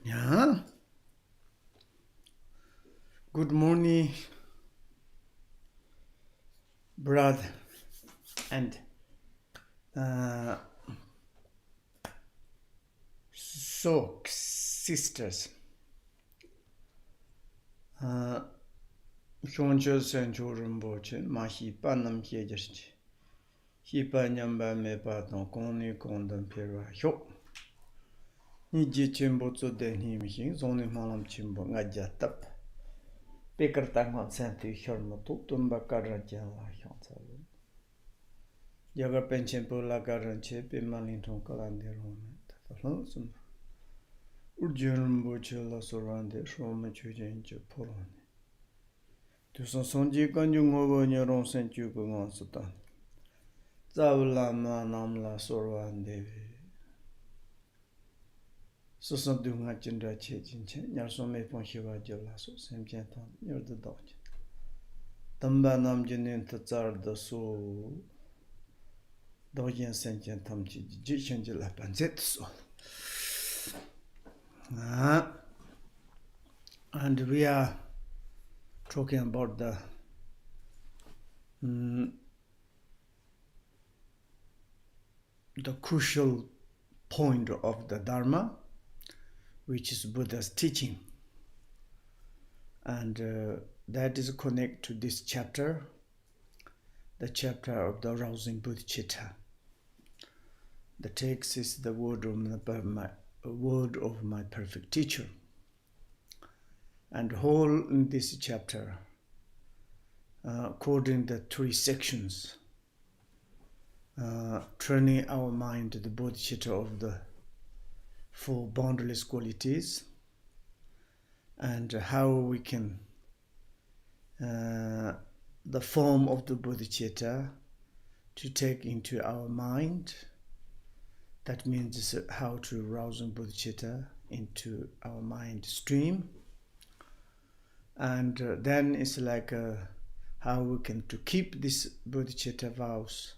Yeah. Good morning, brother and sisters. Shonjo Senjo Rinpoche, Mahi Panam Hiegerchi. Hipa Nyamba Mepa Don Koni Kondam Pira Hyo. Niji Chimbo Tsuden Himhin, Zoni Malam Chimbo Ngajatap. Baker Tangan Santi Hermotu, Tumba Karajala Hyansalu. Yaga Penchempo La Garanche, Pimalinton Kalanderon. Orgyen Rinpoche La Sorande, Shoma Chujenja Polone. Tu son sonji kanjung over nyaron sent you go on Satan. Zavlama namla sorwan devi. So some doing a gender changing, Yarson may point Shiva Jolaso, same gentle, near the dodge. Tambanam Jenin Tatar the soul. Doyen sent Gentamchi, Jichan Jelapanzet so. And we are talking about the crucial point of the Dharma, which is Buddha's teaching. And that is connected to this chapter, the chapter of the arousing Bodhicitta. The text is the word of my perfect teacher. And whole in this chapter, according to the three sections, training our mind to the Bodhicitta of the four boundless qualities, and how we can, the form of the Bodhicitta to take into our mind. That means how to arouse Bodhicitta into our mind stream. And then it's like how we can to keep this Bodhicitta vows,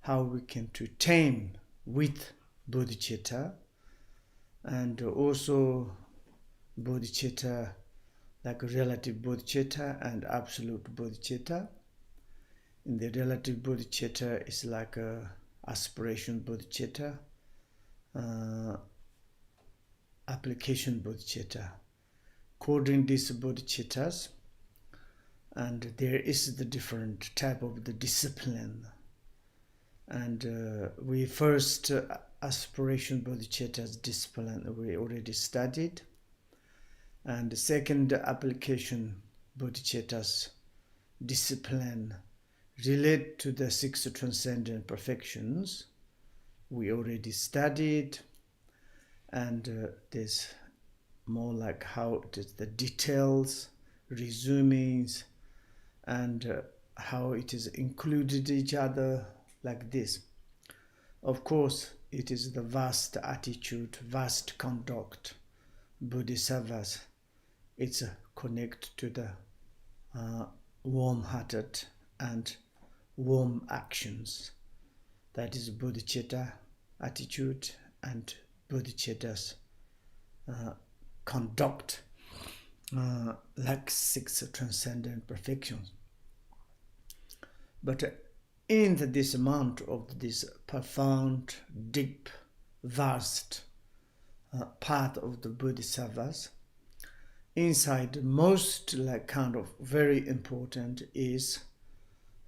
how we can to tame with Bodhicitta, and also Bodhicitta, like relative Bodhicitta and absolute Bodhicitta. In the relative Bodhicitta is like a aspiration Bodhicitta, application Bodhicitta. According to these Bodhicittas, and there is the different type of the discipline. And we first aspiration Bodhicitta's discipline we already studied, and the second application Bodhicitta's discipline relate to the six transcendent perfections we already studied, and there's more like how it is the details, resumings, and how it is included each other like this. Of course, it is the vast attitude, vast conduct, bodhisattvas. It's connected to the warm-hearted and warm actions. That is bodhicitta attitude and bodhicitta's conduct, like six transcendent perfections. But in this amount of this profound, deep, vast path of the bodhisattvas, inside most like kind of very important is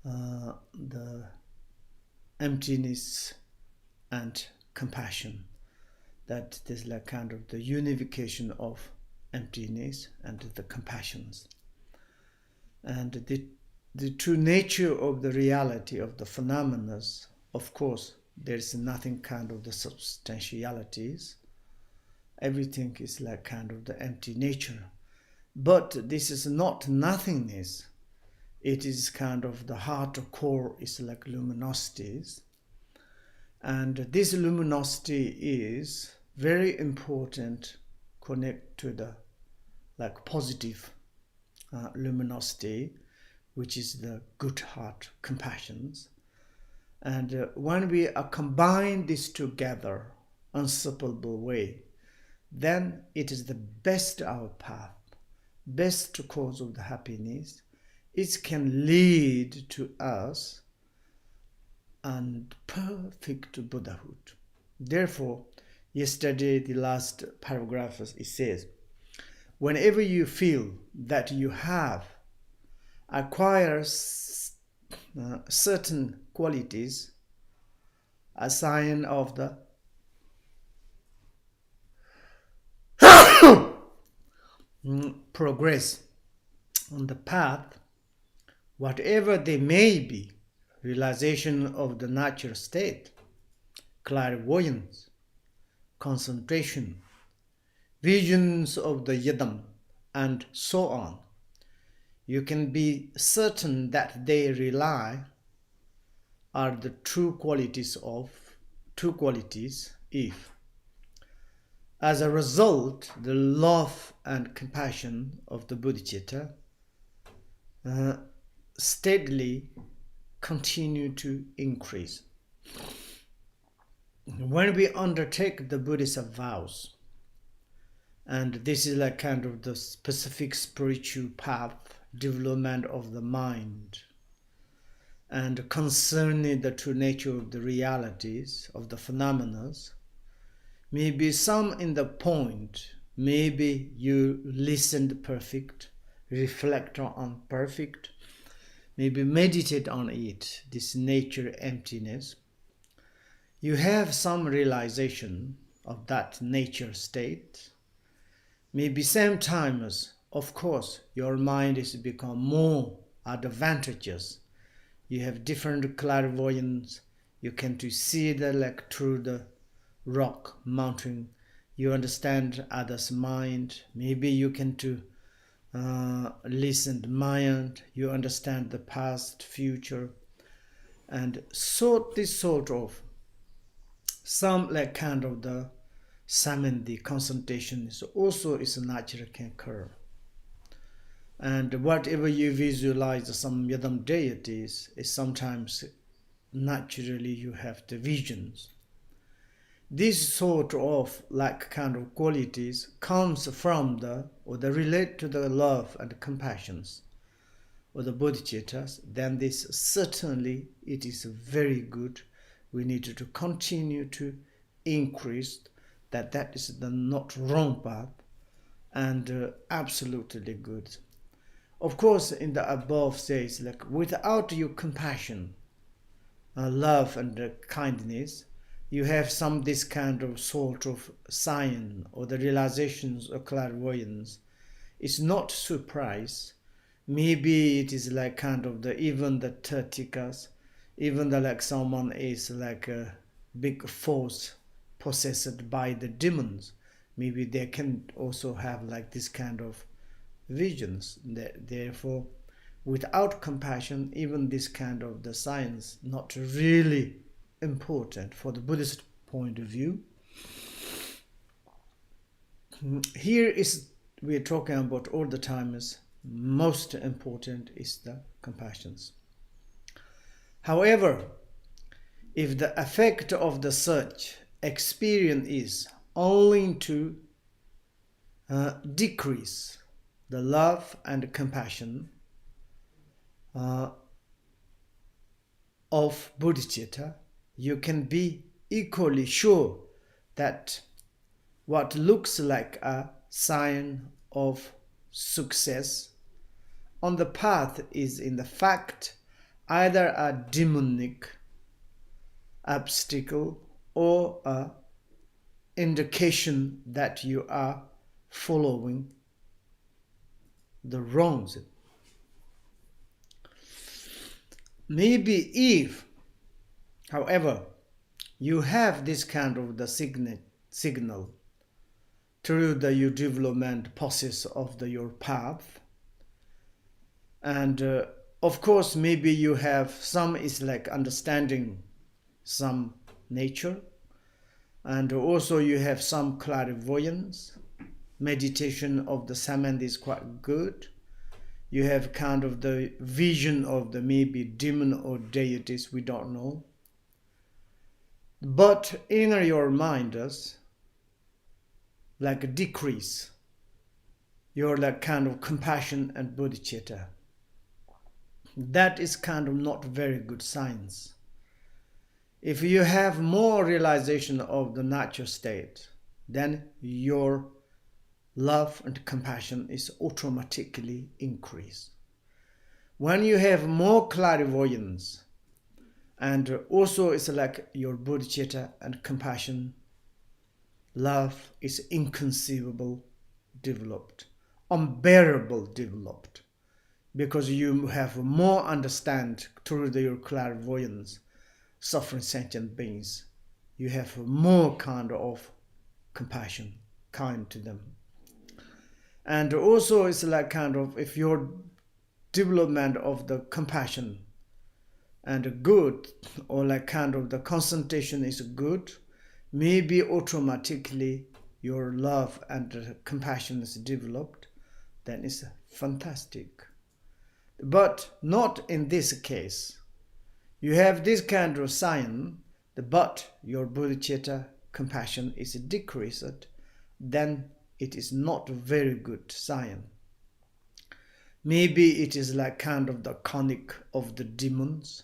the emptiness and compassion. That is like kind of the unification of emptiness and the compassions. And the true nature of the reality of the phenomena, of course, there is nothing kind of the substantialities. Everything is like kind of the empty nature. But this is not nothingness. It is kind of the heart or core is like luminosities. And this luminosity is very important, connect to the like positive luminosity, which is the good heart, compassions. And when we combine this together, unstoppable way, then it is the best our path, best cause of the happiness. It can lead to us and perfect Buddhahood. Therefore, yesterday, the last paragraph, it says, whenever you feel that you have acquired certain qualities, a sign of the progress on the path, whatever they may be, realization of the natural state, clairvoyance, concentration, visions of the yidam, and so on, you can be certain that they rely are the true qualities if, as a result, the love and compassion of the Bodhicitta steadily continue to increase. When we undertake the Buddhist vows, and this is like kind of the specific spiritual path, development of the mind, and concerning the true nature of the realities of the phenomena, maybe some in the point, maybe you listened perfect, reflect on perfect, maybe meditate on it, this nature emptiness. You have some realization of that nature state. Maybe sometimes, of course, your mind is become more advantageous. You have different clairvoyance. You can to see the like through the rock, mountain. You understand others' mind. Maybe you can to listen to mind. You understand the past, future, and so this sort of some like kind of the samadhi concentration is also is natural can occur. And whatever you visualize some yidam deities is sometimes naturally you have the visions. This sort of like kind of qualities comes from they relate to the love and compassions or the bodhicittas, then this certainly it is very good. We need to continue to increase that is the not wrong path and absolutely good. Of course, in the above says like without your compassion, love and kindness, you have some this kind of sort of sign or the realizations or clairvoyance. It's not surprise. Maybe it is like kind of the even the tertikas, even the like someone is like a big force possessed by the demons. Maybe they can also have like this kind of visions. Therefore, without compassion, even this kind of the science not really important for the Buddhist point of view. Here is we're talking about all the time is most important is the compassions. However, if the effect of the such experience is only to decrease the love and compassion of bodhicitta, you can be equally sure that what looks like a sign of success on the path is in the fact either a demonic obstacle or an indication that you are following the wrongs. Maybe if, however, you have this kind of the signal through the your development process of your path, and of course maybe you have some is like understanding some nature, and also you have some clairvoyance. Meditation of the samadhi is quite good. You have kind of the vision of the maybe demon or deities, we don't know. But in your mind, like decrease your like kind of compassion and bodhicitta. That is kind of not very good science. If you have more realization of the natural state, then your love and compassion is automatically increased. When you have more clairvoyance, and also it's like your bodhicitta and compassion, love is inconceivable developed, unbearable developed, because you have more understand through your clairvoyance, suffering sentient beings. You have more kind of compassion, kind to them. And also it's like kind of, if your development of the compassion and good, or like kind of the concentration is good, maybe automatically your love and compassion is developed, then it's fantastic. But not in this case. You have this kind of sign, but your bodhicitta compassion is decreased, then it is not a very good sign. Maybe it is like kind of the conic of the demons,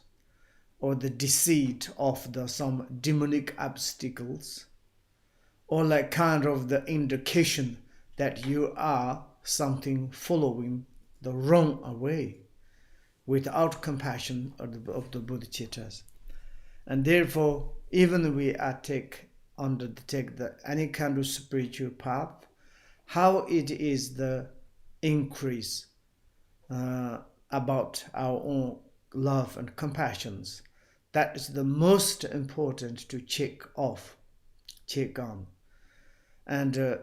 or the deceit of some demonic obstacles, or like kind of the indication that you are something following the wrong way without compassion of the bodhicittas. And therefore, even we are undertake any kind of spiritual path, how it is the increase about our own love and compassions, that is the most important to check on. And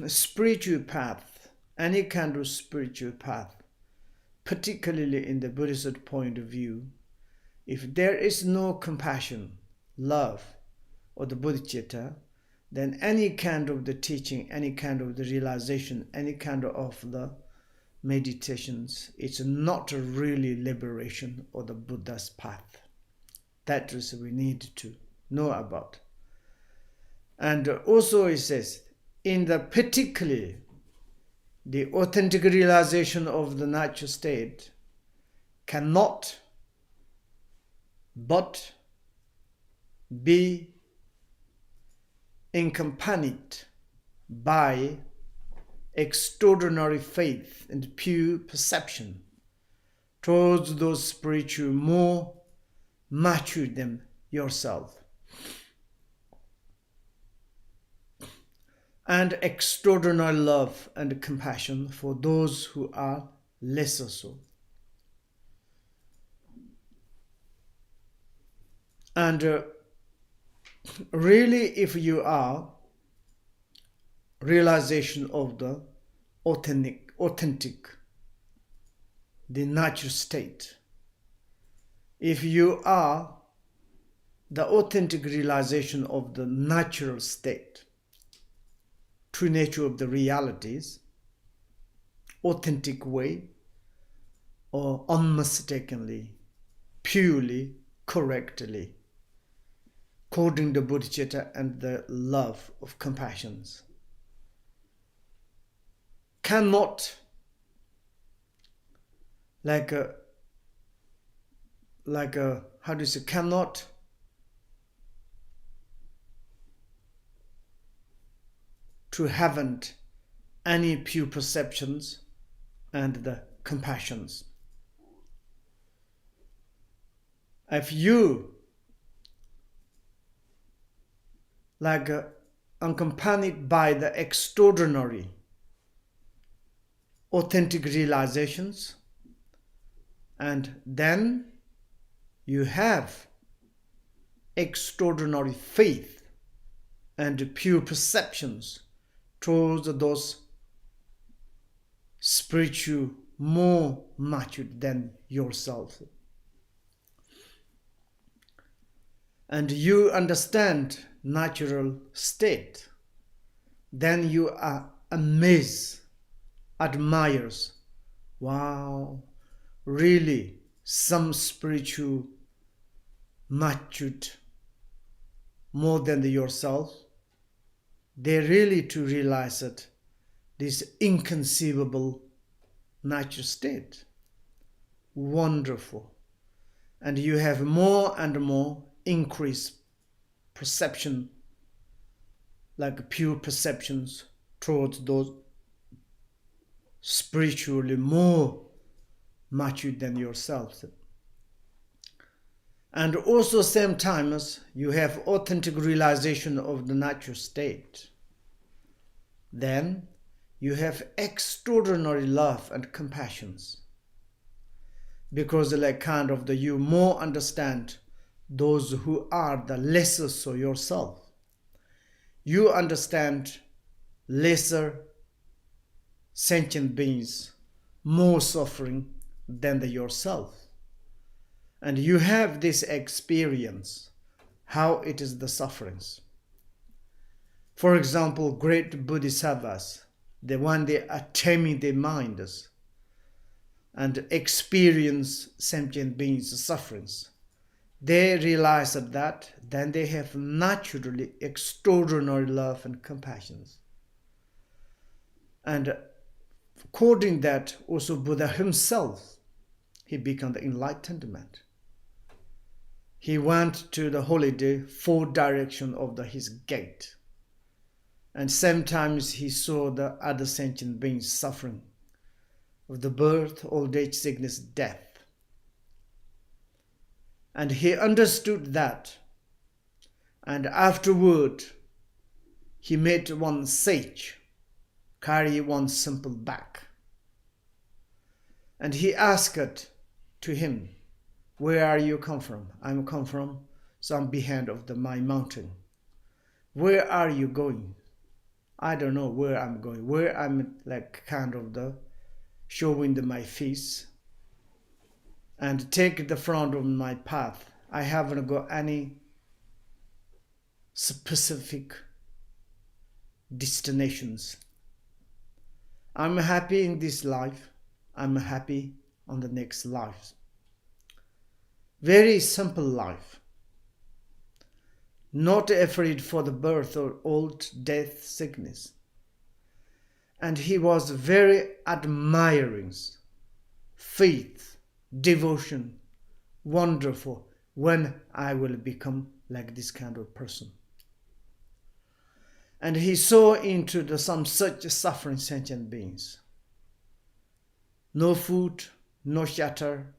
spiritual path, any kind of spiritual path, particularly in the Buddhist point of view, if there is no compassion, love, or the bodhicitta, then any kind of the teaching, any kind of the realization, any kind of the meditations, it's not really liberation or the Buddha's path. That is we need to know about. And also it says, in the particularly the authentic realization of the natural state cannot but be accompanied by extraordinary faith and pure perception towards those spiritual more mature than yourself, and extraordinary love and compassion for those who are lesser so. And really, if you are realization of the authentic, the natural state, if you are the authentic realization of the natural state, true nature of the realities, authentic way, or unmistakenly, purely, correctly, according to bodhicitta and the love of compassions, cannot cannot to haven't any pure perceptions and the compassions. If you accompanied by the extraordinary authentic realizations, and then you have extraordinary faith and pure perceptions towards those spiritual more mature than yourself, and you understand natural state, then you are amazed, admires, wow, really some spiritual matured more than yourself, they really to realize that this inconceivable natural state. Wonderful. And you have more and more increased perception, like pure perceptions towards those spiritually more mature than yourself. And also same time as you have authentic realization of the natural state, then you have extraordinary love and compassions. Because like kind of you more understand those who are the lesser so yourself. You understand lesser sentient beings more suffering than yourself. And you have this experience, how it is the sufferings. For example, great Bodhisattvas, the one they are taming their minds and experience sentient beings' sufferings. They realize that, then they have naturally extraordinary love and compassion. And according to that, also Buddha himself, he became the enlightenment. He went to the holiday, 4 direction of his gate. And sometimes he saw the other sentient beings suffering of the birth, old age, sickness, death. And he understood that. And afterward, he met one sage, carry one simple bag. And he asked to him, where are you come from? I'm come from some behind of my mountain. Where are you going? I don't know where I'm going. Where I'm like kind of showing my face and take the front of my path. I haven't got any specific destinations. I'm happy in this life. I'm happy on the next life. Very simple life. Not afraid for the birth or old, death, sickness. And he was very admiring, faith, devotion, wonderful, when I will become like this kind of person. And he saw into some such suffering sentient beings. No food, no shelter,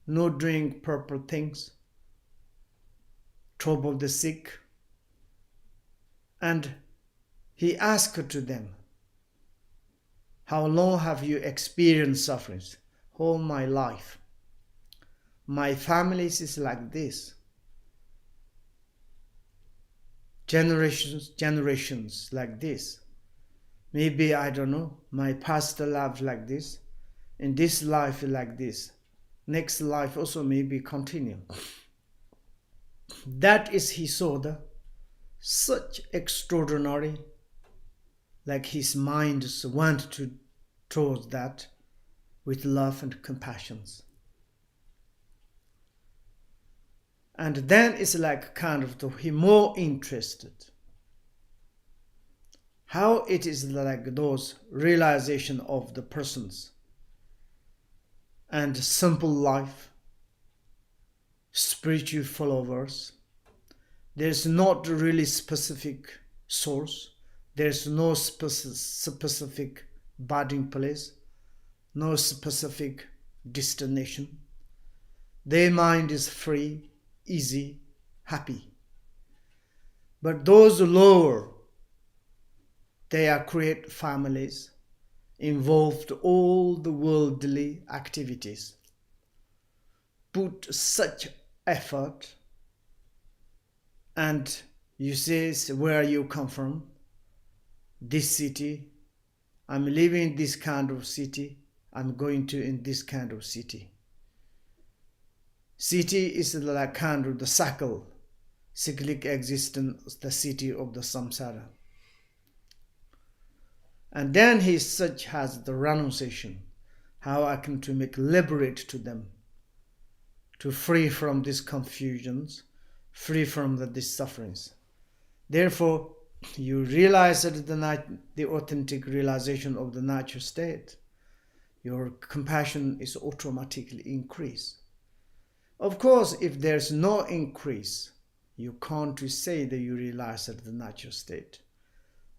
no drink proper things, trouble the sick. And he asked to them, how long have you experienced sufferings? All my life. My family is like this. Generations like this. Maybe, I don't know, my past life like this. In this life like this. Next life also maybe continue. That is he saw such extraordinary, like his mind went towards that with love and compassion. And then it's like kind of he more interested. How it is like those realization of the persons and simple life, spiritual followers. There's not really specific source. There's no specific abiding place, no specific destination. Their mind is free, easy, happy. But those lower, they are create families, involved all the worldly activities, put such effort, and you say where you come from, this city, I'm living in this kind of city, I'm going to in this kind of city. City is like kind of the cyclic existence, the city of the samsara. And then he such has the renunciation, how I can to make liberate to them, to free from these confusions, free from these sufferings. Therefore, you realize that the authentic realization of the natural state. Your compassion is automatically increased. Of course, if there's no increase, you can't say that you realize that the natural state.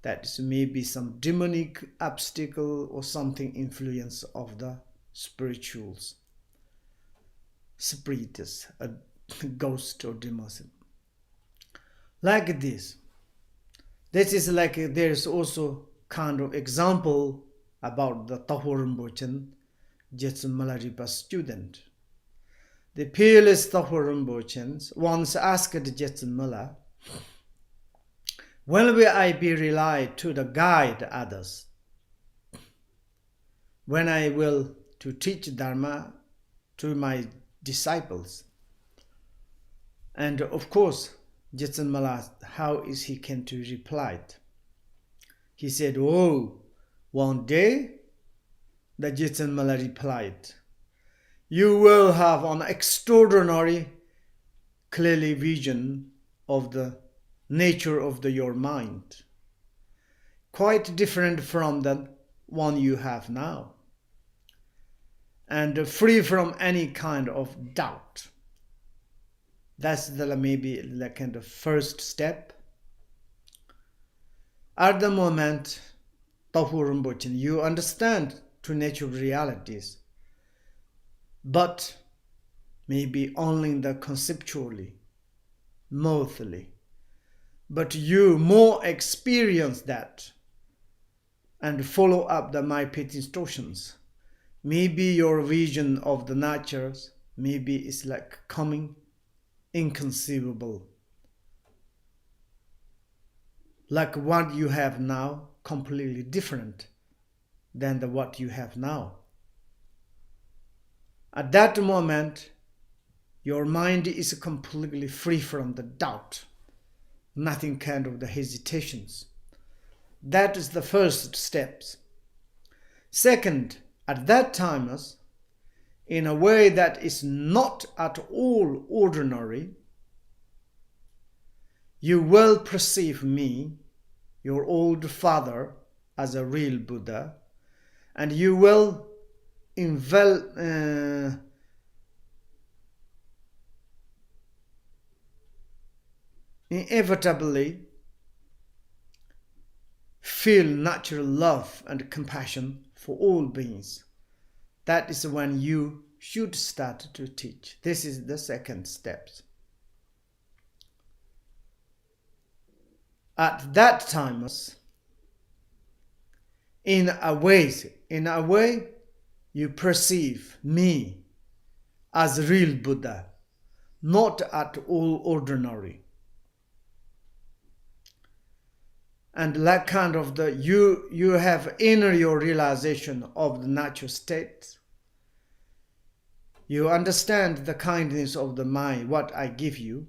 That is maybe some demonic obstacle or something influence of the spirituals, spiritus, a ghost or demons. Like this. This is like there's also kind of example about the Taho Rinpoche, Jetsun Malaripa's student. The peerless Taho Rinpoche once asked Jetsun Mala, when will I be relied to the guide others? When I will to teach Dharma to my disciples? And of course, Jetsun Mala, how is he can to reply? He said, oh, one day, the Jetsun Mala replied, you will have an extraordinary clearly vision of the nature of your mind, quite different from the one you have now, and free from any kind of doubt. That's maybe the kind of first step. At the moment, Taho Rinpoche, you understand true nature of realities, but maybe only the conceptually, mostly. But you more experience that and follow up my pet instructions. Maybe your vision of the natures, maybe it's like coming inconceivable. Like what you have now, completely different than what you have now. At that moment, your mind is completely free from the doubt, nothing kind of the hesitations. That is the first steps. Second, at that time, in a way that is not at all ordinary, you will perceive me, your old father, as a real Buddha, and you will inevitably feel natural love and compassion for all beings. That is when you should start to teach. This is the second step. At that time, in a way, you perceive me as real Buddha, not at all ordinary. And that kind of you have inner your realization of the natural state. You understand the kindness of the mind, what I give you.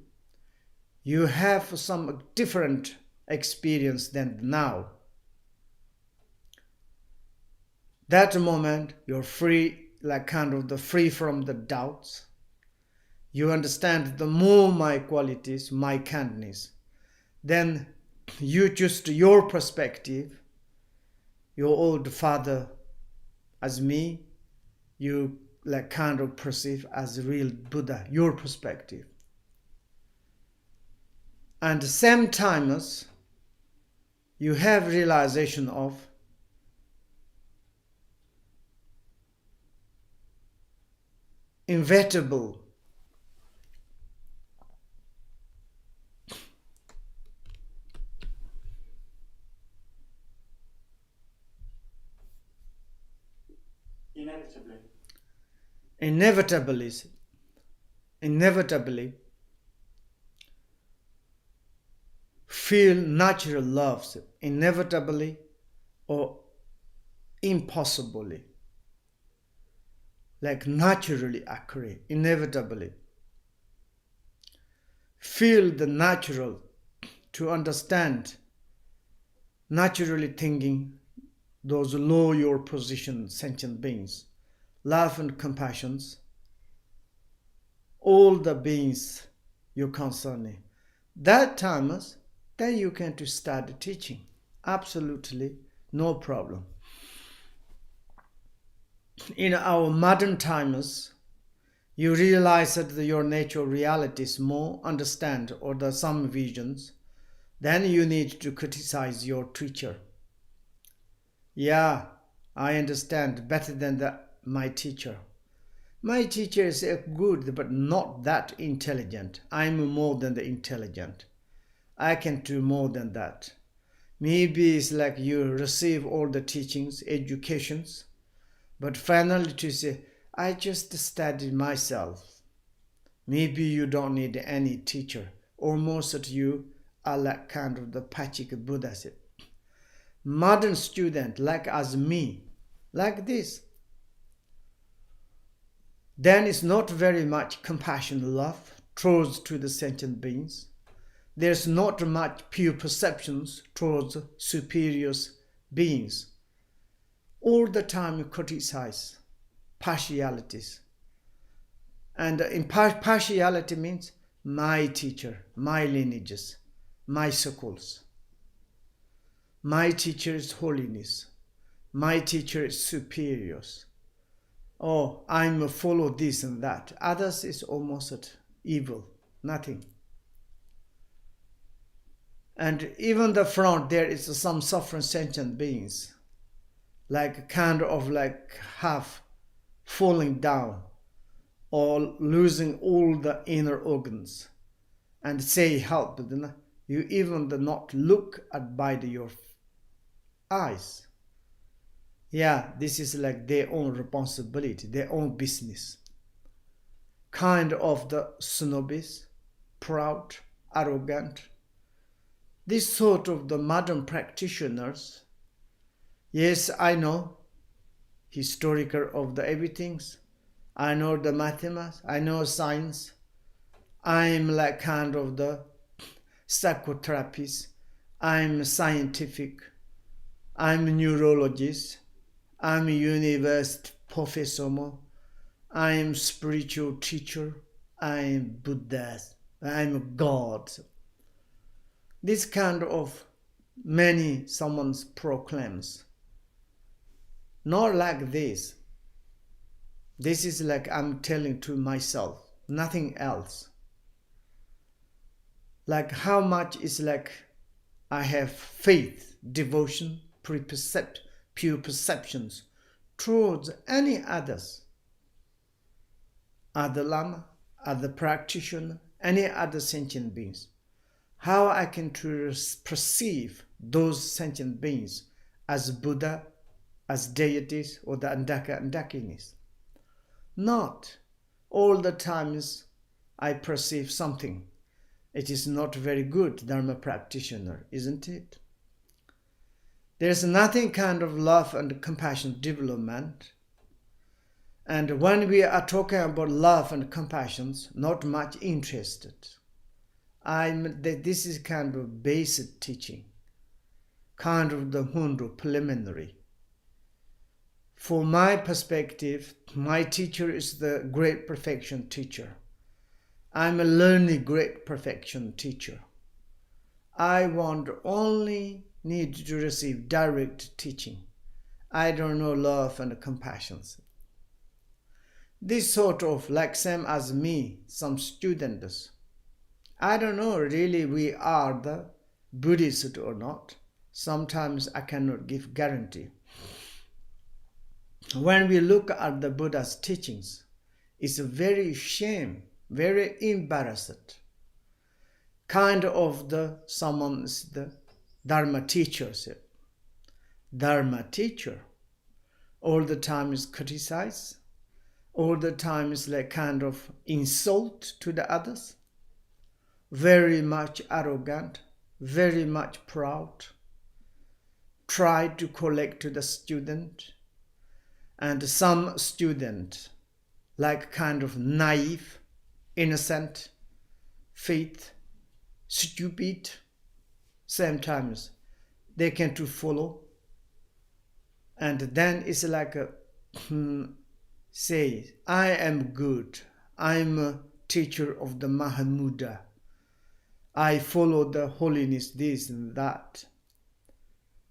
You have some different experience than now. That moment, you're free, like kind of free from the doubts. You understand the more my qualities, my kindness. Then you choose your perspective, your old father as me, you like kind of perceive as real Buddha, your perspective. And same time as you have realization of inevitable inevitably feel natural loves, inevitably or impossibly, like naturally occur, inevitably. Feel the natural to understand, naturally thinking those low your position sentient beings, love and compassions, all the beings you're concerning. That times, then you can to start teaching. Absolutely no problem. In our modern times, you realize that your natural reality is more understand or the some visions, then you need to criticize your teacher. Yeah, I understand better than my teacher. My teacher is good but not that intelligent. I'm more than the intelligent. I can do more than that. Maybe it's like you receive all the teachings, educations, but finally to say, I just studied myself. Maybe you don't need any teacher. Almost at you are like kind of the Pachika Buddha said. Modern student like as me, like this. Then it's not very much compassion, love towards to the sentient beings. There's not much pure perceptions towards superior beings. All the time you criticize partialities. And partiality means my teacher, my lineages, my circles. My teacher is holiness. My teacher is superiors. Oh, I'm follow this and that. Others is almost evil, nothing. And even the front there is some suffering sentient beings, like kind of like half falling down or losing all the inner organs, and say help. You even do not look at by your eyes. Yeah, this is like their own responsibility, their own business. Kind of the snobbish, proud, arrogant. This sort of the modern practitioners. Yes, I know, historical of the everythings. I know the mathematics, I know science. I'm like kind of the psychotherapist. I'm scientific. I'm a neurologist. I'm a university professor. I'm spiritual teacher. I'm Buddha. I'm God. This kind of many someone proclaims. Not like this. This is like I'm telling to myself, nothing else. Like how much is like I have faith, devotion, pure perceptions towards any others. Other Lama, other practitioner, any other sentient beings. How I can perceive those sentient beings as Buddha, as deities, or the Andaka and Dakinis. Not all the times I perceive something. It is not very good Dharma practitioner, isn't it? There's nothing kind of love and compassion development. And when we are talking about love and compassion, not much interested. This is kind of basic teaching, kind of the Hundu preliminary. For my perspective, my teacher is the great perfection teacher. I'm a learning great perfection teacher. I want only need to receive direct teaching. I don't know love and compassion. This sort of like same as me, some students. I don't know really we are the Buddhist or not. Sometimes I cannot give guarantee. When we look at the Buddha's teachings, it's a very shame, very embarrassed. Kind of someone's the Dharma teacher said. Dharma teacher all the time is criticized, all the time is like kind of insult to the others, very much arrogant, very much proud, try to collect to the student, and some student like kind of naive, innocent, faith, stupid, sometimes they can to follow. And then it's like say, I am good, I'm teacher of the Mahamuda. I follow the holiness, this and that.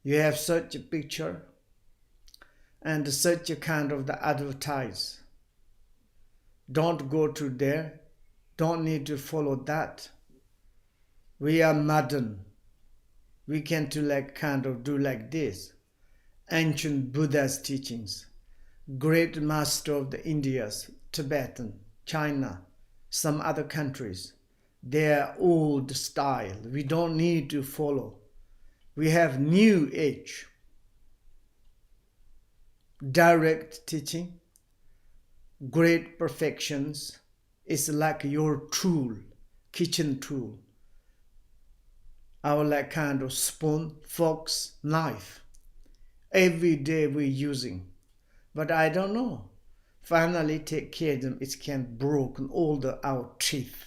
You have such a picture and such a kind of the advertise. Don't go to there. Don't need to follow that. We are modern. We can do like this. Ancient Buddha's teachings. Great master of the Indias, Tibetan, China, some other countries. Their old style. We don't need to follow. We have new age. Direct teaching. Great perfections is like your tool, kitchen tool. Our like kind of spoon, forks, knife. Every day we're using. But I don't know. Finally take care of them, it can broken all our teeth.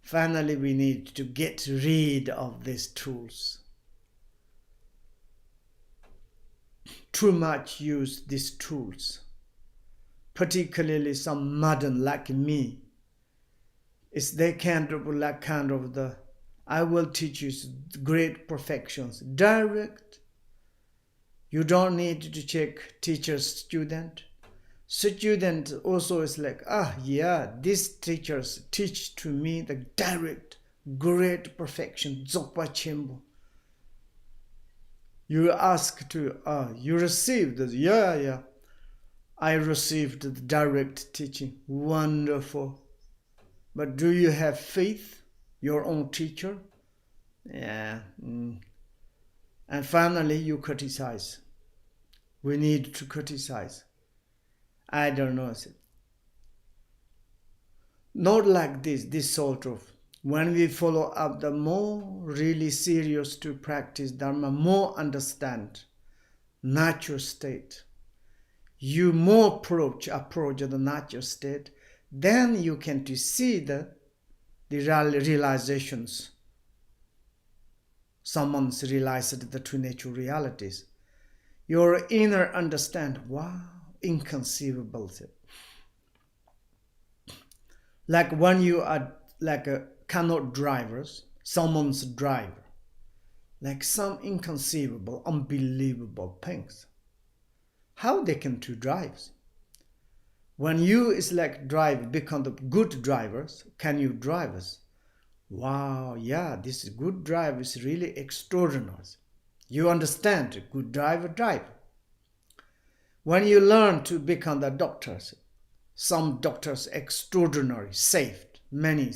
Finally we need to get rid of these tools. Too much use these tools. Particularly some modern like me. It's their kind of the I will teach you great perfections. Direct. You don't need to check teacher, student. Student also is like, these teachers teach to me the direct, great perfection, Dzogpa Chembo. You ask to, you received this. Yeah. I received the direct teaching. Wonderful. But do you have faith? Your own teacher? Yeah. And finally you criticize. We need to criticize. I don't know. Not like this sort of. When we follow up, the more really serious to practice Dharma, more understand natural state. You more approach the natural state, then you can to see the realizations. Someone's realized the true natural realities. Your inner understand, wow, inconceivable. Like when you are like a cannot drivers, someone's driver. Like some inconceivable, unbelievable things. How they can do drives? When you is like drive, become the good drivers, can you drivers? Wow, yeah, this good drive is really extraordinary. You understand, good driver drive. When you learn to become the doctors, some doctors extraordinary, saved, many.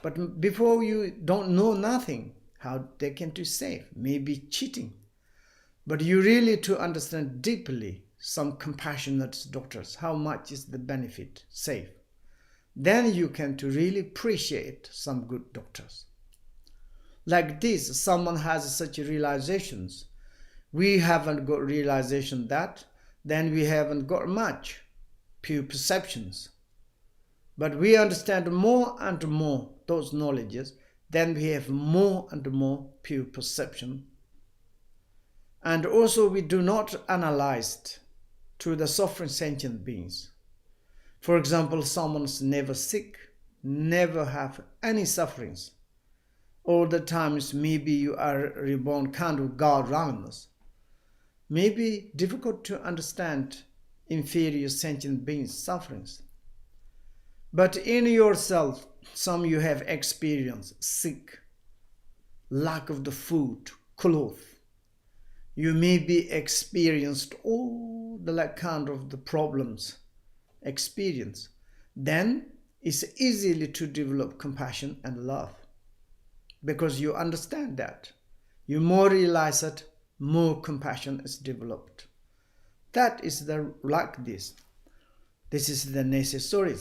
But before you don't know nothing, how they can to save, maybe cheating. But you really to understand deeply some compassionate doctors, how much is the benefit, save. Then you can to really appreciate some good doctors. Like this, someone has such realizations. We haven't got realization that, then we haven't got much pure perceptions. But we understand more and more those knowledges, then we have more and more pure perception. And also we do not analyze to the suffering sentient beings. For example, someone's never sick, never have any sufferings. All the times maybe you are reborn kind of God randomness. Maybe difficult to understand inferior sentient beings' sufferings. But in yourself, some you have experienced sick, lack of the food, clothes. You may be experienced all the like kind of the problems experience. Then it's easily to develop compassion and love. Because you understand that. You more realize it, more compassion is developed. That is the like this. This is the necessary.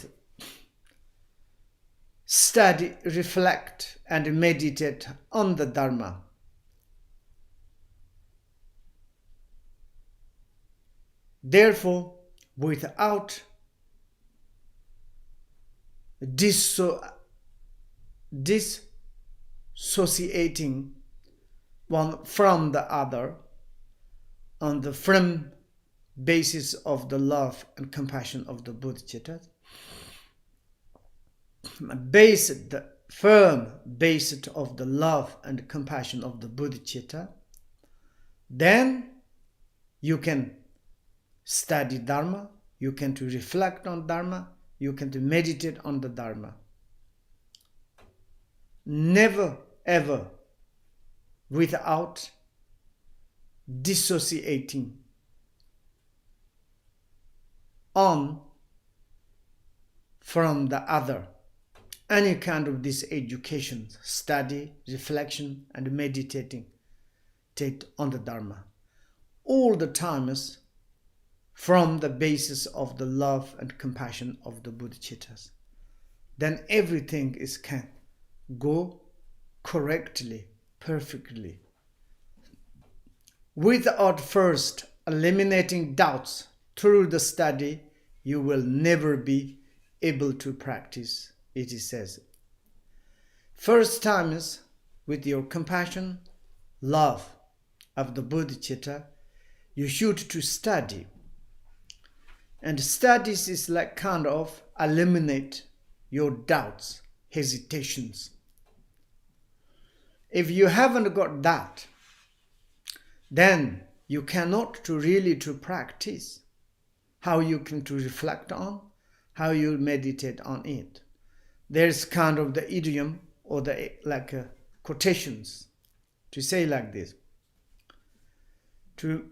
Study, reflect, and meditate on the Dharma. Therefore, without dissociating one from the other on the firm basis of the love and compassion of the Bodhicitta, firm base of the love and compassion of the Bodhicitta, then you can study Dharma, you can to reflect on Dharma, you can to meditate on the Dharma. Never ever without dissociating on from the other. Any kind of this education, study, reflection, and meditating take on the Dharma. All the times from the basis of the love and compassion of the Bodhicittas. Then everything can go correctly, perfectly. Without first eliminating doubts through the study, you will never be able to practice, it says. First time is with your compassion, love of the Bodhicitta, you should to study. And studies is like kind of eliminate your doubts, hesitations. If you haven't got that, then you cannot to really to practice how you can to reflect on, how you meditate on it. There's kind of the idiom or the quotations to say like this. To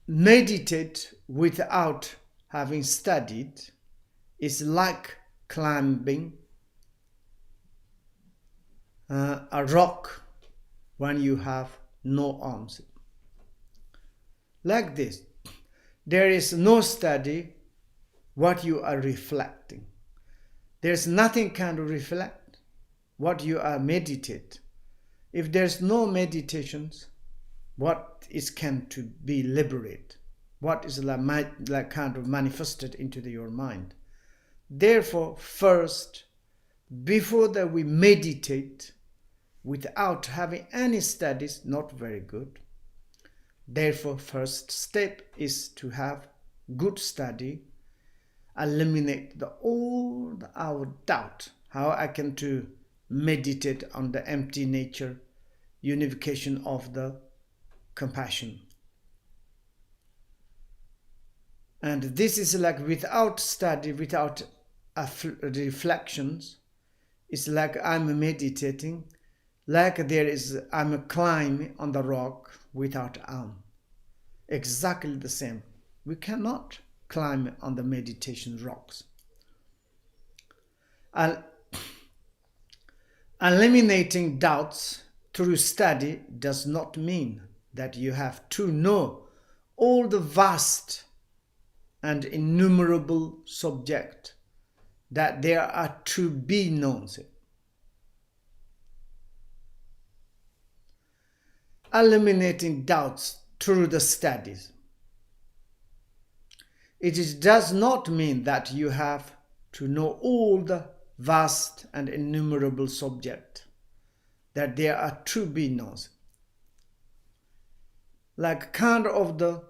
meditate without having studied is like climbing a rock when you have no arms. Like this, there is no study what you are reflecting. There's nothing can reflect what you are meditate. If there's no meditations, what is can to be liberate? What is like kind of manifested into your mind? Therefore, first, before that we meditate without having any studies, not very good. Therefore, first step is to have good study, eliminate all our doubt, how I can to meditate on the empty nature, unification of the compassion. And this is like without study, without reflections, it's like I'm meditating, like I'm climbing on the rock without arm. Exactly the same. We cannot climb on the meditation rocks. Eliminating doubts through study does not mean that you have to know all the vast and innumerable subject that there are to be known. Eliminating doubts through the studies. It does not mean that you have to know all the vast and innumerable subject that there are to be known. Like kind of the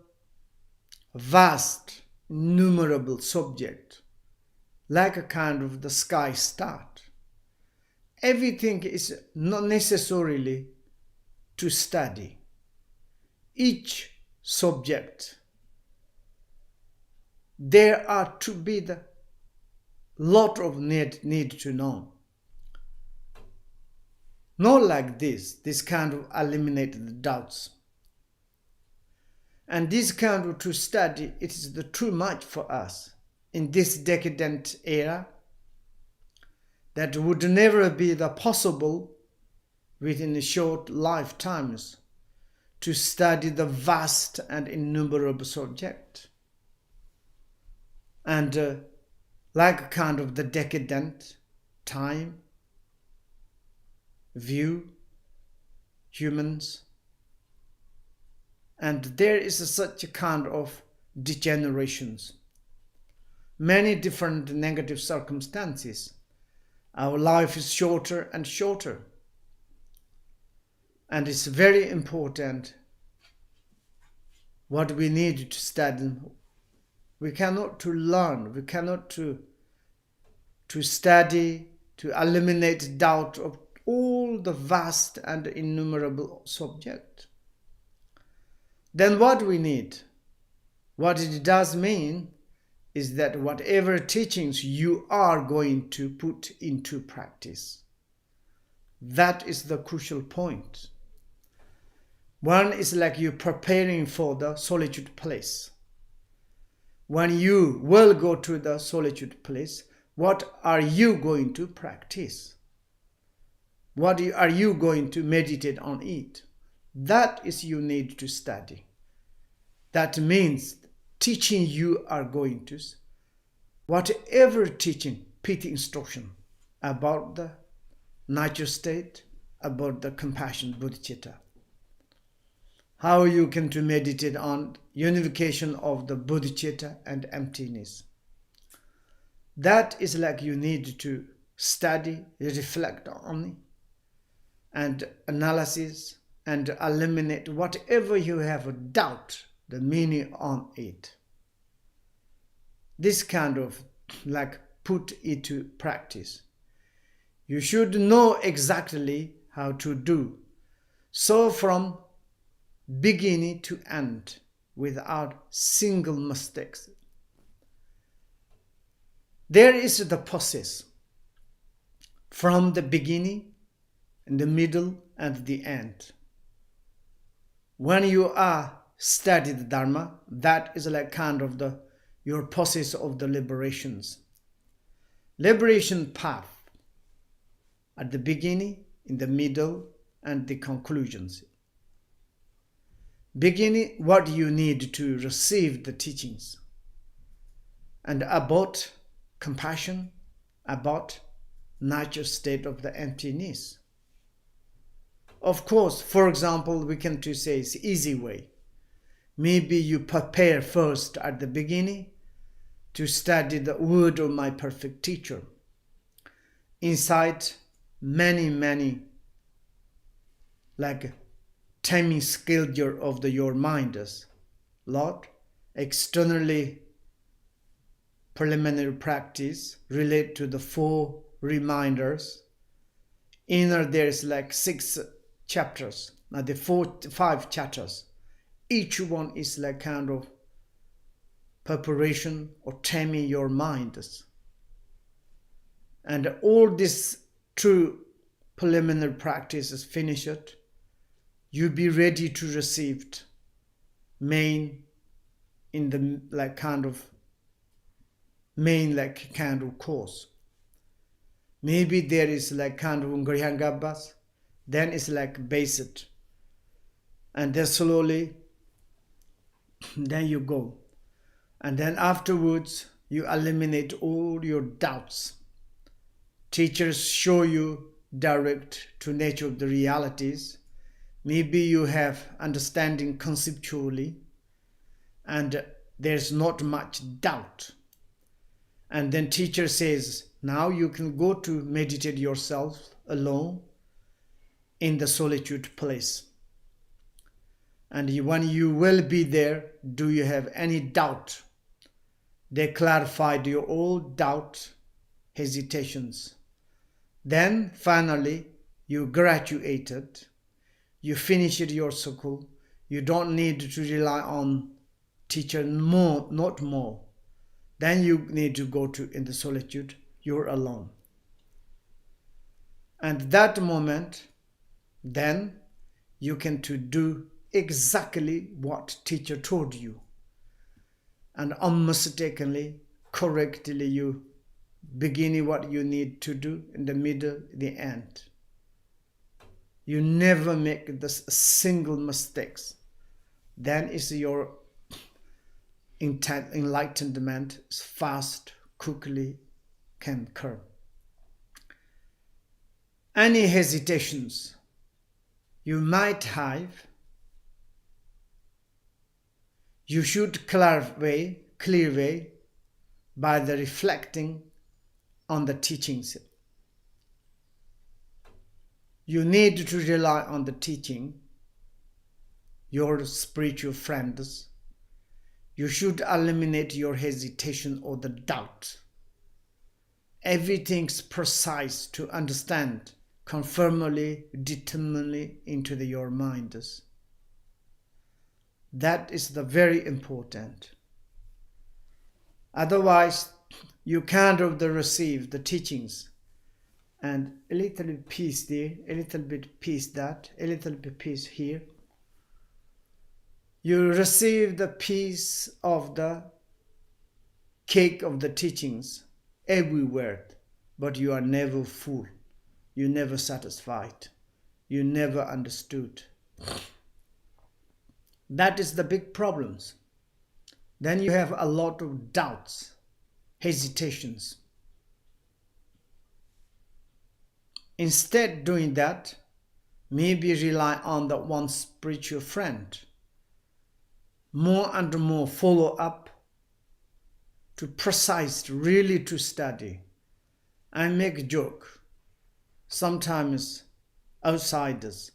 vast, innumerable subject, like a kind of the sky start. Everything is not necessarily to study. Each subject, there are to be the lot of need to know. Not like this kind of eliminate the doubts. And this kind of to study, it is the too much for us in this decadent era that would never be the possible within a short lifetimes to study the vast and innumerable subject. And like kind of the decadent time, view, humans, and there is such a kind of degenerations, many different negative circumstances. Our life is shorter and shorter. And it's very important what we need to study. We cannot to learn, we cannot to study to eliminate doubt of all the vast and innumerable subject. Then what we need, what it does mean, is that whatever teachings you are going to put into practice. That is the crucial point. One is like you preparing for the solitude place. When you will go to the solitude place, what are you going to practice? What are you going to meditate on it? That is you need to study. That means teaching you are going to, whatever teaching, pity instruction about the nature state, about the compassion, bodhicitta. How you can to meditate on unification of the bodhicitta and emptiness. That is like you need to study, reflect on it, and analysis, and eliminate whatever you have a doubt, the meaning on it. This kind of like put into practice. You should know exactly how to do. So from beginning to end, without single mistakes. There is the process from the beginning, in the middle, and the end. When you are study the Dharma, that is like kind of your process of the liberations. Liberation path at the beginning, in the middle, and the conclusions. Beginning, what you need to receive the teachings, and about compassion, about nature state of the emptiness. Of course, for example, we can to say it's easy way. Maybe you prepare first at the beginning to study the word of my perfect teacher. Inside many like timing schedule of your mind is Lord, externally preliminary practice relate to the 4 reminders. Inner there is like 6 chapters, now the 5 chapters. Each one is like kind of preparation or taming your mind. And all this true preliminary practice is finished. You be ready to receive main in the like kind of main like kind of course. Maybe there is like kind of Ungrihangabbas, then it's like basic. And then slowly, then you go. And then afterwards, you eliminate all your doubts. Teachers show you direct to nature of the realities. Maybe you have understanding conceptually, and there's not much doubt. And then teacher says, now you can go to meditate yourself alone in the solitude place. And when you will be there, do you have any doubt? They clarified your old doubt, hesitations. Then finally, you graduated. You finished your school. You don't need to rely on teacher more, not more. Then you need to go to in the solitude. You're alone. And that moment, then you can to do exactly what teacher told you. And unmistakably, correctly you beginning what you need to do in the middle, the end. You never make this single mistakes. Then is your enlightenment fast, quickly can occur. Any hesitations you might have, you should clear way by the reflecting on the teachings. You need to rely on the teaching, your spiritual friends. You should eliminate your hesitation or the doubt. everything's precise to understand, confirmably, determinedly into your minds. That is the very important. Otherwise, you can't receive the teachings and a little bit peace there, a little bit peace that, a little bit peace here. You receive the peace of the cake of the teachings everywhere, but you are never full. You never satisfied. You never understood. That is the big problems. Then you have a lot of doubts, hesitations. Instead doing that, maybe rely on the one spiritual friend. More and more follow up to precise, really to study. I make a joke. Sometimes outsiders,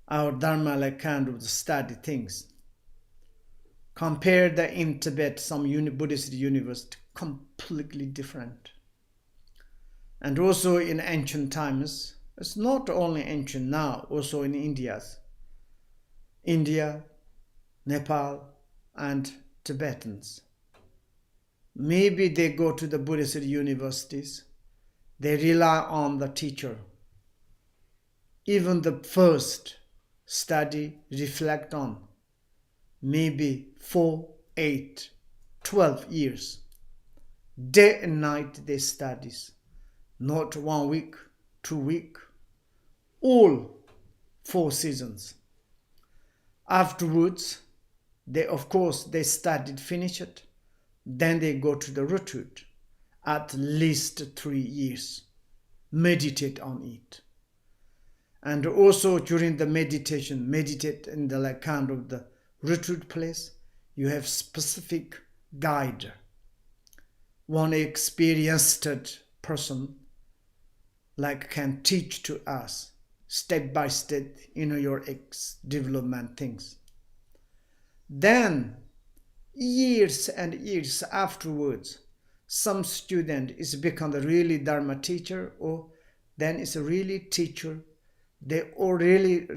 our Dharma like kind of study things. Compare the in Tibet, some Buddhist university, completely different. And also in ancient times, it's not only ancient now, also in India, Nepal, and Tibetans. Maybe they go to the Buddhist universities, they rely on the teacher. Even the first study, reflect on, maybe 4, 8, 12 years. Day and night they studies, not 1 week, 2 weeks, all 4 seasons. Afterwards, they studied, finish it, then they go to the retreat, at least 3 years, meditate on it. And also during the meditation, meditate in the kind of the retreat place, you have specific guide, one experienced person can teach to us step by step, your development things. Then years and years afterwards, some student is become the really Dharma teacher, or then is a really teacher. They already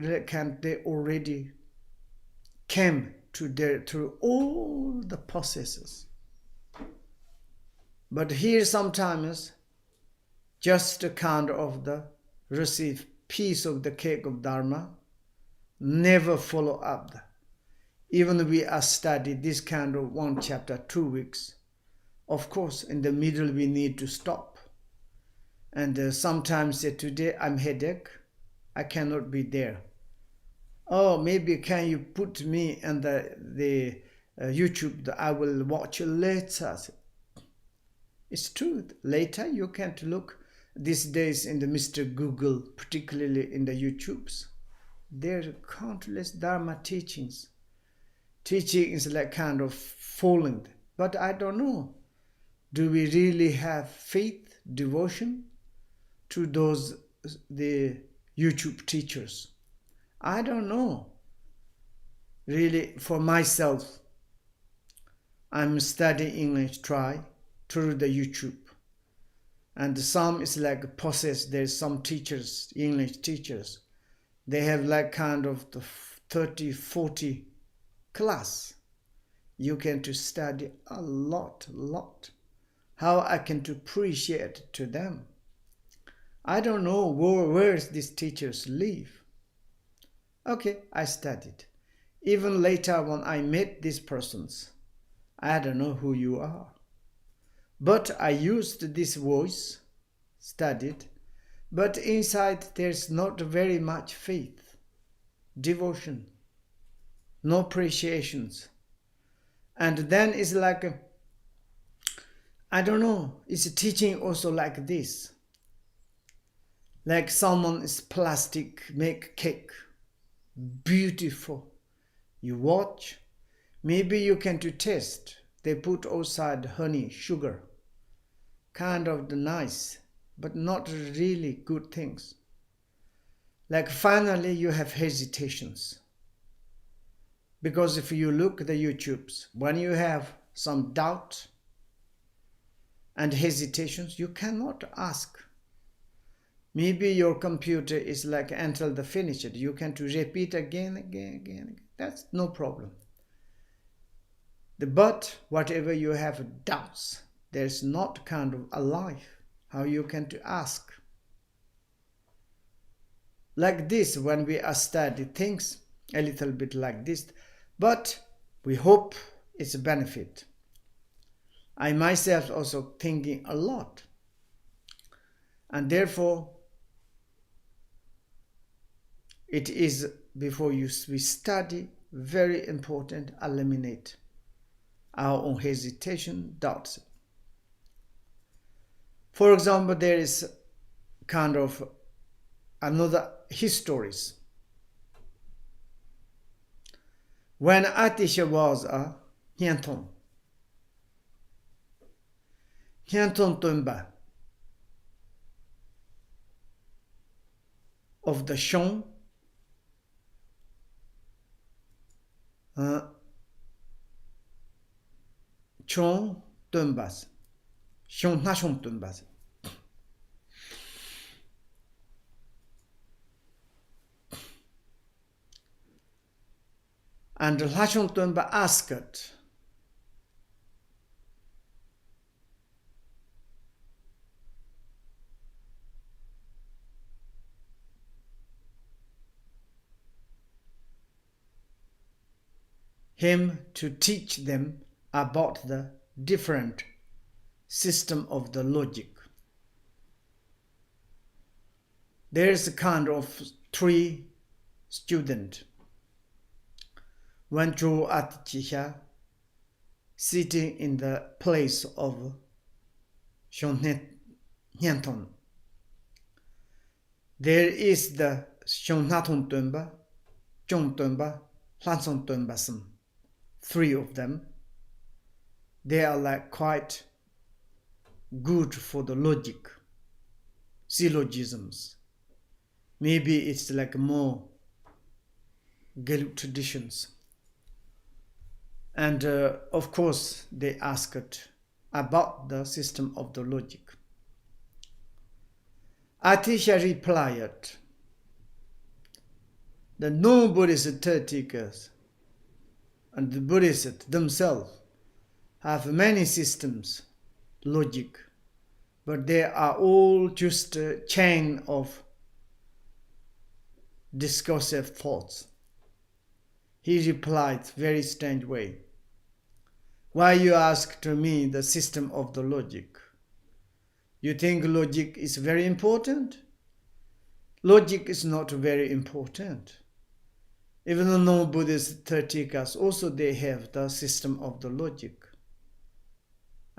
came to through all the processes. But here sometimes just a kind of the receive piece of the cake of Dharma, never follow up. Even we are studied this kind of 1 chapter, 2 weeks. Of course, in the middle we need to stop. And sometimes say, today I'm headache, I cannot be there. Oh, maybe can you put me in the YouTube, I will watch later. It's true, later you can't look these days in the Mr. Google, particularly in the YouTubes. There are countless Dharma teachings. Teaching is kind of falling. But I don't know. Do we really have faith, devotion to the YouTube teachers? I don't know. Really, for myself, I'm studying English, try through the YouTube. And some is possessed. There's some teachers, English teachers. They have kind of the 30, 40 class. You can to study a lot. How I can to appreciate to them. I don't know where these teachers live. Okay, I studied. Even later when I met these persons, I don't know who you are. But I used this voice, studied, but inside there's not very much faith, devotion, no appreciations. And then it's I don't know, it's teaching also like this. Like someone is plastic, make cake, beautiful. You watch, maybe you can to taste. They put outside honey, sugar, kind of the nice, but not really good things. Finally you have hesitations. Because if you look at the YouTubes, when you have some doubt, and hesitations, you cannot ask. Maybe your computer is like until the finish it. You can to repeat again. That's no problem. But whatever you have doubts, there's not kind of alive. How you can to ask? Like this, when we are study things, a little bit like this, but we hope it's a benefit. I myself also thinking a lot. And therefore, it is, before we study, very important, eliminate our own hesitation, doubts. For example, there is kind of another histories. When Atisha was a Nyanton Tumba of the Shon Chon Tumbas, Shon Nashon Tumbas. And Lashon Tumba asked, him to teach them about the different system of the logic. There's a kind of 3 students. Wangpo at Chiha, sitting in the place of Shonhet Nyanton. There is the Shonhaton Tumba, Chon Tumba, Hanson Tumbasan. 3 of them. They are like quite good for the logic, syllogisms. Maybe it's like more Gaelic traditions. And of course, they asked about the system of the logic. Atisha replied that no Buddhist teachers and the Buddhists themselves have many systems, logic, but they are all just a chain of discursive thoughts. He replied very strange way. Why you ask to me the system of the logic? You think logic is very important? Logic is not very important. Even though no Buddhist teachers, also they have the system of the logic.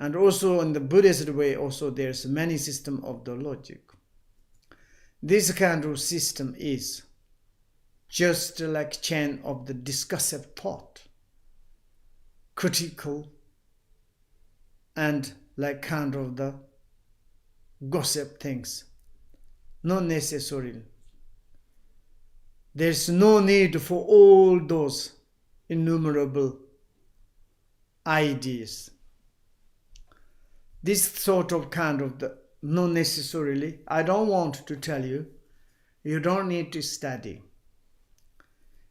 And also in the Buddhist way, also there's many system of the logic. This kind of system is just like chain of the discursive thought, critical, and like kind of the gossip things, not necessarily. There's no need for all those innumerable ideas. This sort of kind of the, not necessarily, I don't want to tell you, you don't need to study.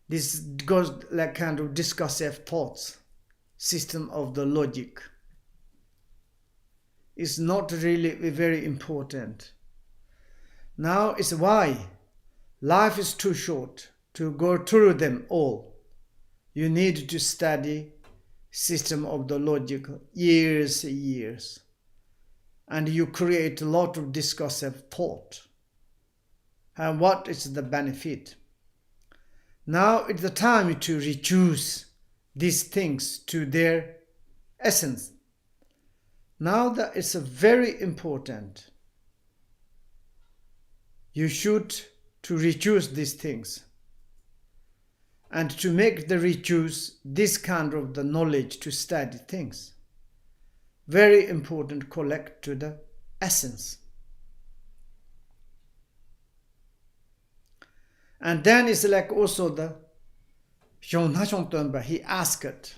This goes like kind of discursive thoughts, system of the logic. It's not really very important. Now it's why life is too short to go through them all. You need to study system of the logic years. And you create a lot of discursive thought. And what is the benefit? Now it's the time to reduce these things to their essence. Now that is very important. You should to reduce these things. And to make the reduce this kind of the knowledge to study things. Very important, collect to the essence. And then it's like also the Shonhashon Tumba, he asked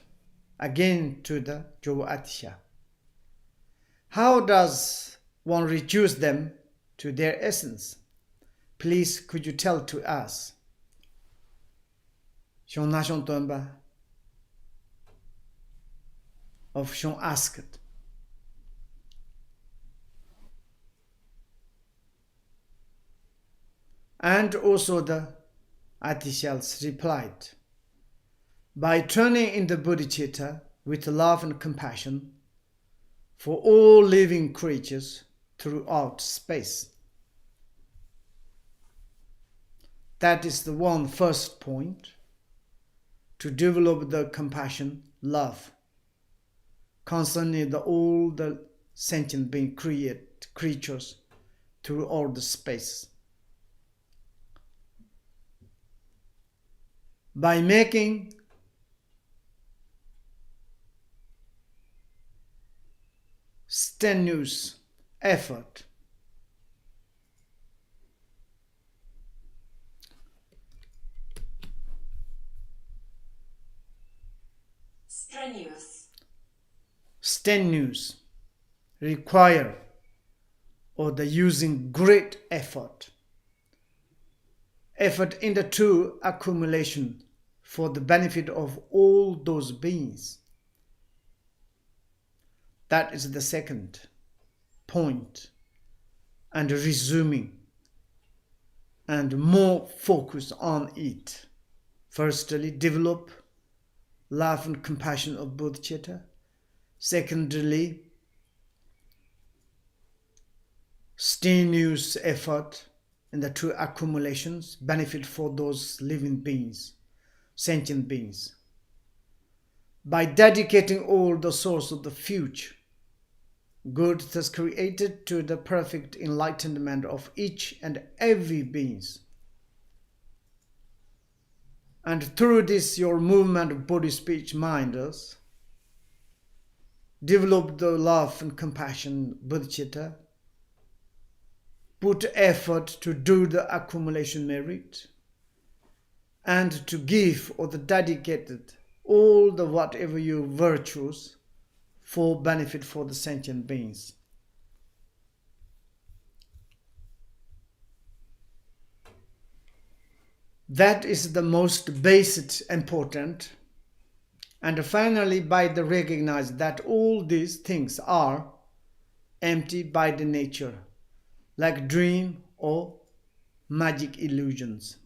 again to the Jovo Atisha How does one reduce them to their essence? Please, could you tell to us? Shon Nashon Tonba of Shon asked. And also the Atishals replied, by turning in the Bodhicitta with love and compassion for all living creatures throughout space. That is the one first point, to develop the compassion, love, concerning all the sentient being creatures throughout the space. By making strenuous effort strenuous require or the using great effort in the true accumulation for the benefit of all those beings. That is the second point, and resuming and more focus on it. Firstly, develop love and compassion of Bodhicitta. Secondly, strenuous effort in the true accumulations, benefit for those living beings, sentient beings. By dedicating all the source of the future, good thus created to the perfect enlightenment of each and every beings. And through this your movement of body, speech, mind, develop the love and compassion, Bodhicitta, put effort to do the accumulation merit, and to give or the dedicated all the whatever your virtues for benefit for the sentient beings. That is the most basic important. And finally, by the recognize that all these things are empty by the nature, like dream or magic illusions.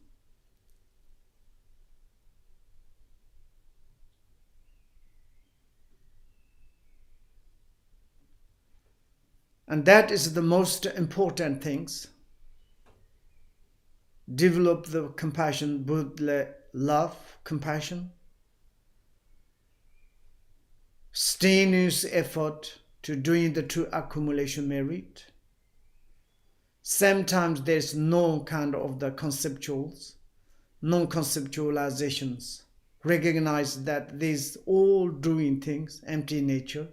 And that is the most important things. Develop the compassion, Buddha love, compassion. Strenuous effort to doing the true accumulation merit. Sometimes there's no kind of the conceptuals, non-conceptualizations. Recognize that these all doing things, empty nature,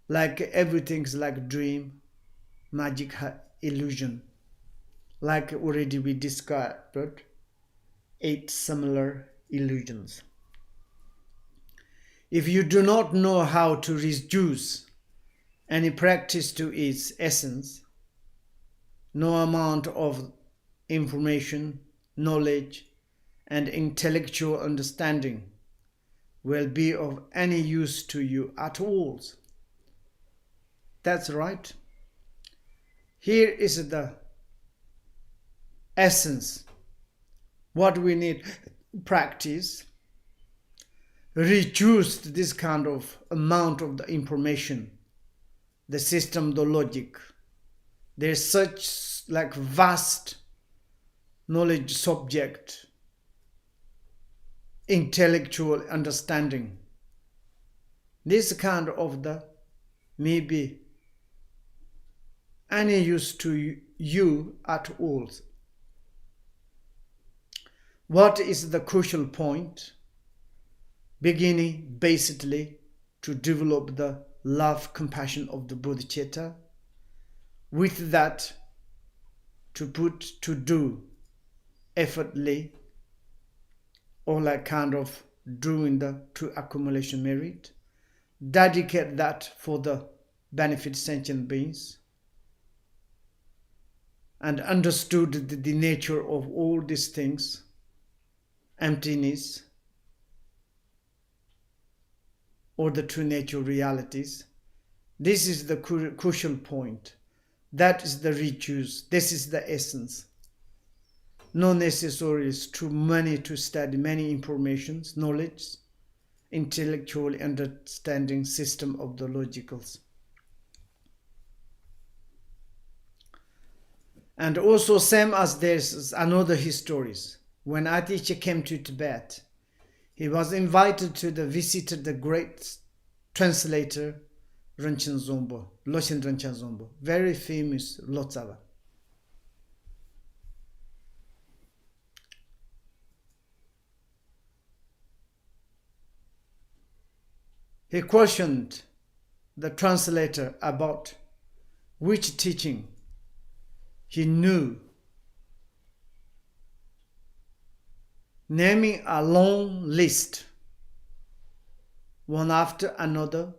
like everything's like dream, magic, illusion. Like already we described, 8 similar illusions. If you do not know how to reduce any practice to its essence, no amount of information, knowledge, and intellectual understanding will be of any use to you at all. That's right. Here is the essence. What we need practice. Reduce this kind of amount of the information, the system, the logic. There's such like vast knowledge subject, intellectual understanding. This kind of the maybe any use to you at all. What is the crucial point? Beginning basically to develop the love, compassion of the Bodhicitta. With that, to do effortlessly, or like kind of doing the true accumulation merit. Dedicate that for the benefit sentient beings and understood the nature of all these things, emptiness, or the true nature realities. This is the crucial point. That is the riches. This is the essence. No necessary is too many to study many informations, knowledge, intellectual understanding system of the logicals. And also same as there's another histories. When Atisha came to Tibet, he was invited to visit the great translator Rinchen Zombo, Loshin Rinchen Zombo, very famous Lotsawa. He questioned the translator about which teaching he knew, naming a long list, one after another.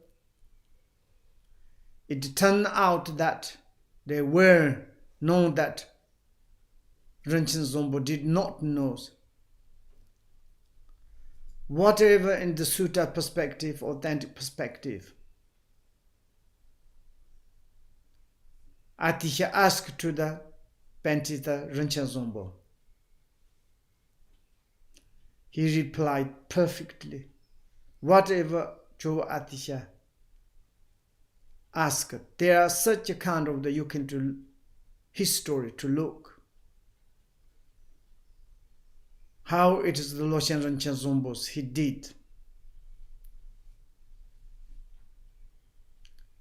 It turned out that there were known that Rinchen Zombo did not know. Whatever in the Sutta perspective, authentic perspective, Atisha asked to the Pentita Rinchen Zombo. He replied perfectly. Whatever Joe Atisha asked, there are such a kind of you can do history to look. How it is the Loshen Rinchen Zombos he did.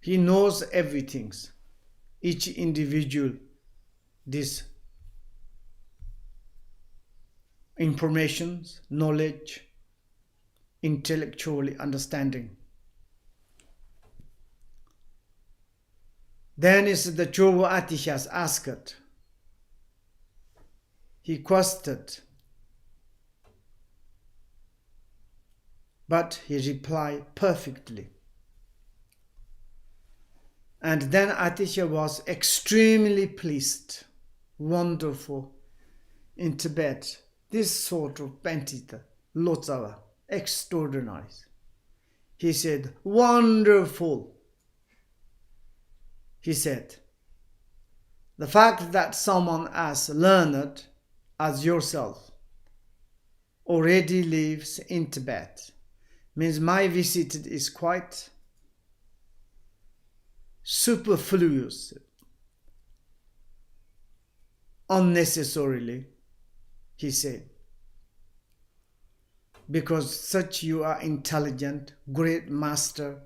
He knows everything. Each individual, this information, knowledge, intellectually understanding. Then is the Jovo Atishas asked. He questioned, but he replied perfectly. And then Atisha was extremely pleased, wonderful. In Tibet, this sort of Pentita, Lotsawa, extraordinary. He said, wonderful. He said, the fact that someone as learned as yourself already lives in Tibet means my visit is quite superfluous, unnecessarily, he said, because such you are intelligent, great master,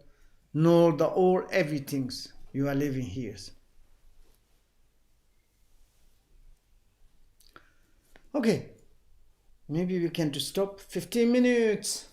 know the all everythings you are living here. Okay, maybe we can stop 15 minutes.